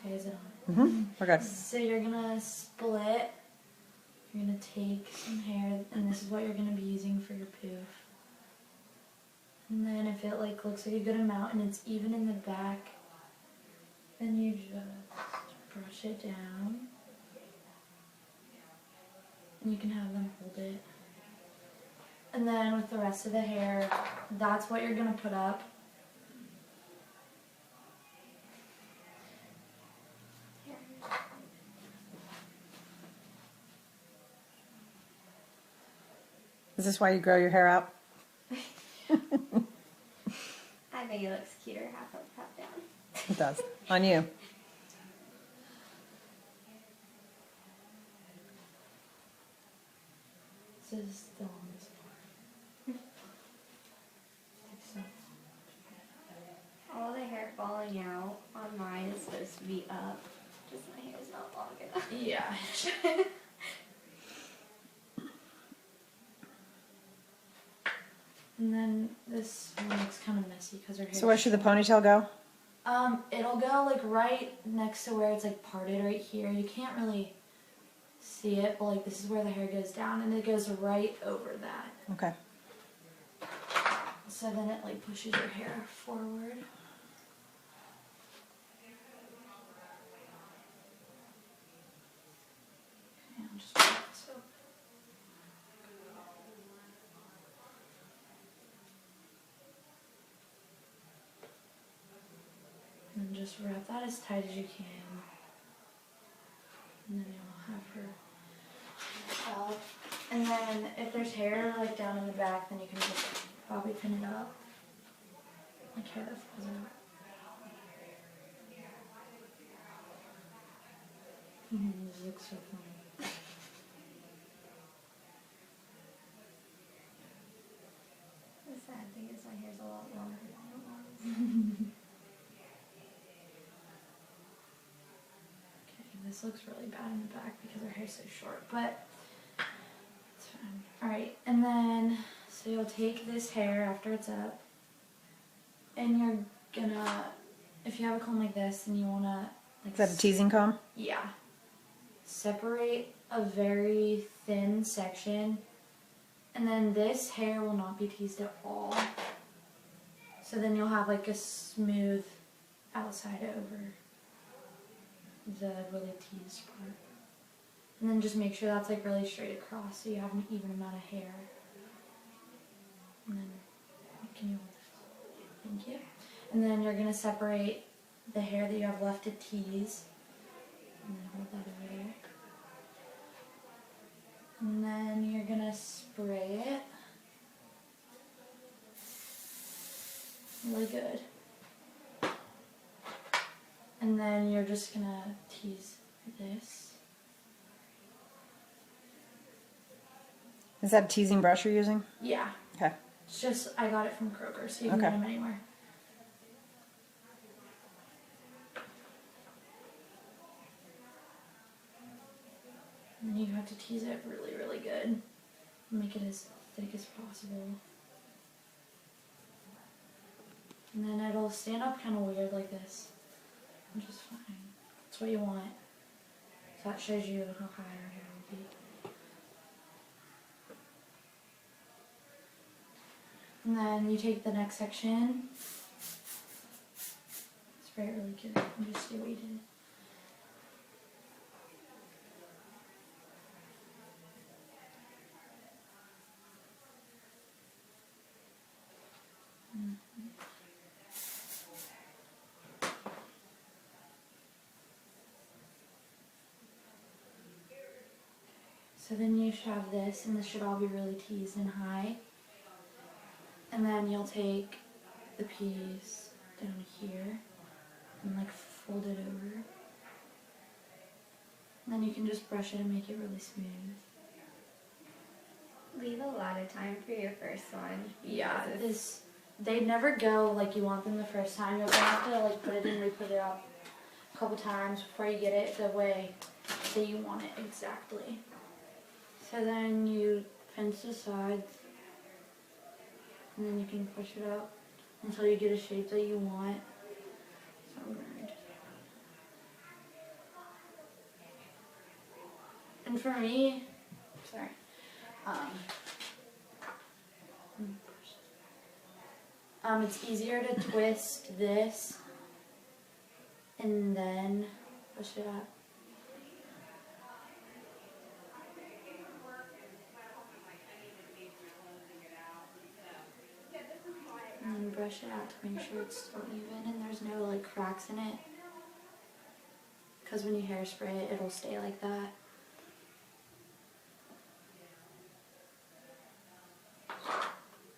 Okay, is it on? We're good. So you're gonna split. You're gonna take some hair, and this is what you're gonna be using for your poof. And then if it like looks like a good amount and it's even in the back, then you just brush it down. And you can have them hold it. And then with the rest of the hair, that's what you're gonna put up. Is this why you grow your hair out? I think it looks cuter half up, half down. It does. On you. This is the longest part. All the hair falling out on mine is supposed to be up. Just my hair is not long enough. Yeah. And then this one looks kind of messy because her hair. So where should the ponytail go? It'll go like right next to where it's like parted right here. You can't really see it, but like this is where the hair goes down, and it goes right over that. Okay. So then it like pushes your hair forward. Okay, I'll just put this up. And just wrap that as tight as you can. And then you'll have her up. And then if there's hair like down in the back, then you can just probably pin it up. Like hair that falls out. This looks so funny. The sad thing is my hair's a lot longer than it was. This looks really bad in the back because her hair's so short, but it's fine. Alright, and then, so you'll take this hair after it's up, and you're gonna, if you have a comb like this, and you wanna, like, Is that a teasing comb? Yeah. Separate a very thin section, and then this hair will not be teased at all. So then you'll have like a smooth outside over the really teased part. And then just make sure that's like really straight across so you have an even amount of hair. And then, can you hold this? Thank you. And then you're going to separate the hair that you have left to tease. And then hold that over there. And then you're going to spray it. Really good. And then you're just gonna tease this. Is that a teasing brush you're using? Yeah. Okay. It's just, I got it from Kroger, so you can get them anywhere. And then you have to tease it really, really good. Make it as thick as possible. And then it'll stand up kind of weird like this. Which is fine. That's what you want. So that shows you how high your hair will be. And then you take the next section, spray it really good, and just do what you did. So then you should have this, and this should all be really teased and high. And then you'll take the piece down here and like fold it over. And then you can just brush it and make it really smooth. Leave a lot of time for your first one. Yeah, they never go like you want them the first time. You're gonna have to like put it in, re-put it up a couple times before you get it the way that you want it exactly. So then you pinch the sides, and then you can push it up until you get a shape that you want. So I'm going to And for me, sorry, it's easier to twist this and then push it up. And then brush it out to make sure it's still even and there's no like cracks in it. Because when you hairspray it, it'll stay like that.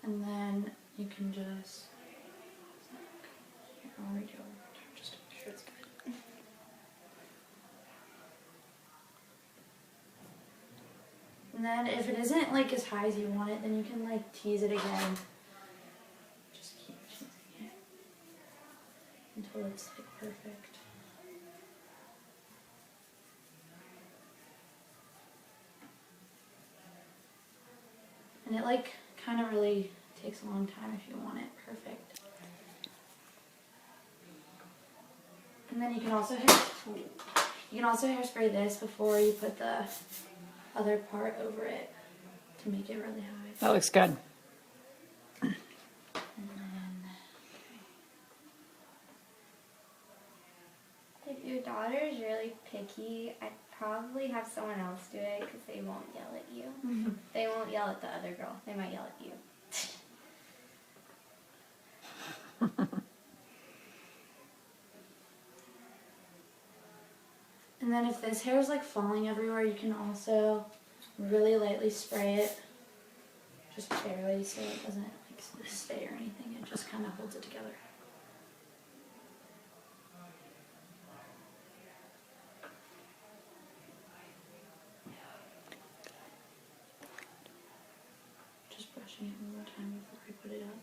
And then you can just, here, I'll redo it one more time just to make sure it's good. And then if it isn't like as high as you want it, then you can like tease it again. Just keep teasing it until it's like perfect. And it like kind of really takes a long time if you want it perfect. And then you can also hairspray this before you put the other part over it to make it really high. That looks good. And then, If your daughter is really picky, I'd probably have someone else do it because they won't yell at you. They won't yell at the other girl. They might yell at you. and then if this hair is like falling everywhere, you can also really lightly spray it, just barely, so it doesn't like stay or anything. It just kind of holds it together. Just brushing it one more time before I put it up.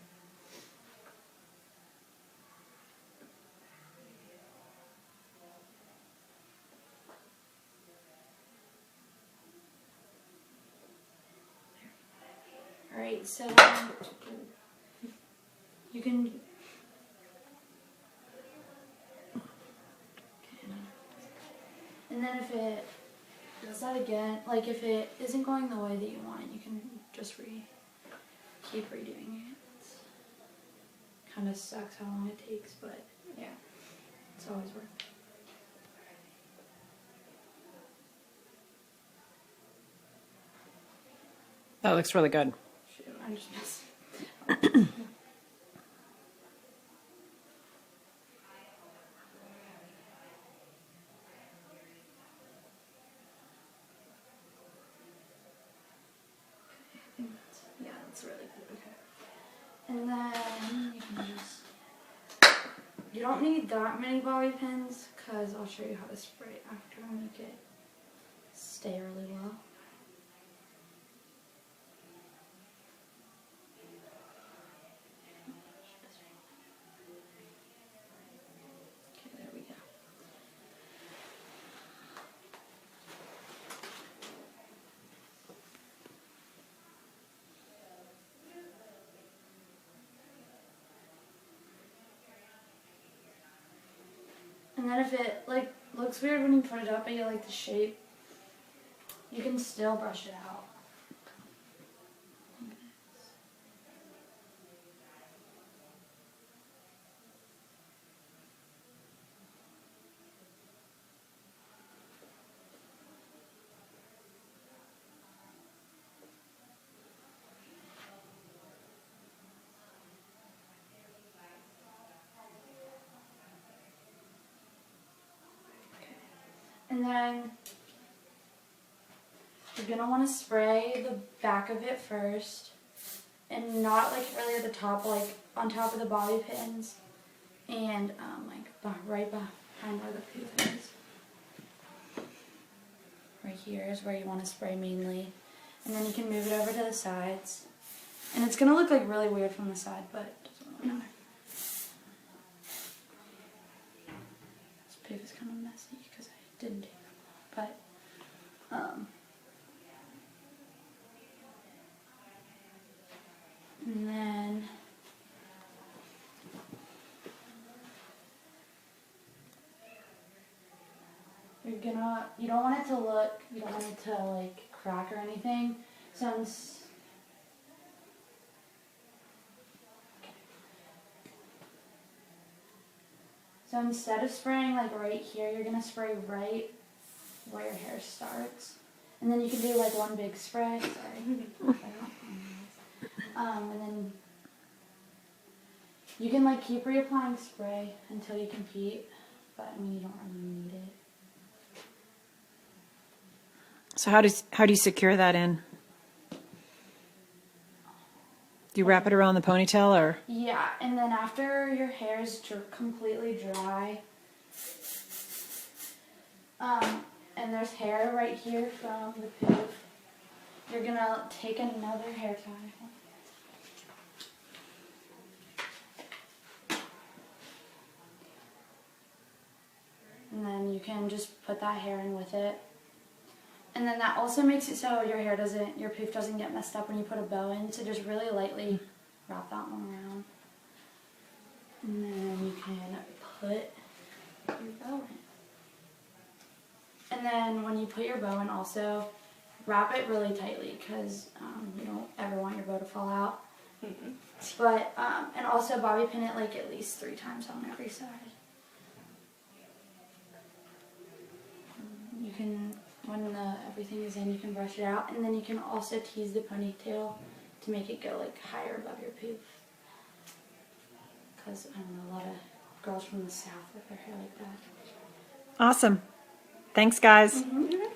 Alright, so you can and then if it does that again, like if it isn't going the way that you want it, you can just keep redoing it. It kind of sucks how long it takes, but Yeah. it's always worth it. That looks really good. Shoot, I just missed. Yeah, that's really good. Okay. And then you can just, you don't need that many bobby pins because I'll show you how to spray it after and make it stay really well. Okay, there we go. And then if it like looks weird when you put it up but you like the shape, you can still brush it out. And then you're gonna want to spray the back of it first, and not like really at the top, like on top of the bobby pins, and like right behind where the poof is. Right here is where you want to spray mainly, and then you can move it over to the sides, and it's gonna look like really weird from the side, but it doesn't really matter. This poof is kind of messy because I didn't take it, but and then you don't want it to look, you don't want it to like crack or anything. So instead of spraying like right here, you're gonna spray right where your hair starts. And then you can do like one big spray, sorry. And then you can like keep reapplying spray until you compete, but I mean you don't really need it. So how do you secure that in? Do you wrap it around the ponytail or? Yeah, and then after your hair is completely dry, and there's hair right here from the poof, you're gonna take another hair tie. And then you can just put that hair in with it. And then that also makes it so your poof doesn't get messed up when you put a bow in. So just really lightly wrap that one around. And then you can put your bow in. And then when you put your bow in also, wrap it really tightly because you don't ever want your bow to fall out. Mm-hmm. But, and also bobby pin it like at least 3 times on every side. You can, when everything is in, you can brush it out, and then you can also tease the ponytail to make it go like higher above your poof. Because I don't know, a lot of girls from the South with their hair like that. Awesome. Thanks, guys. Mm-hmm.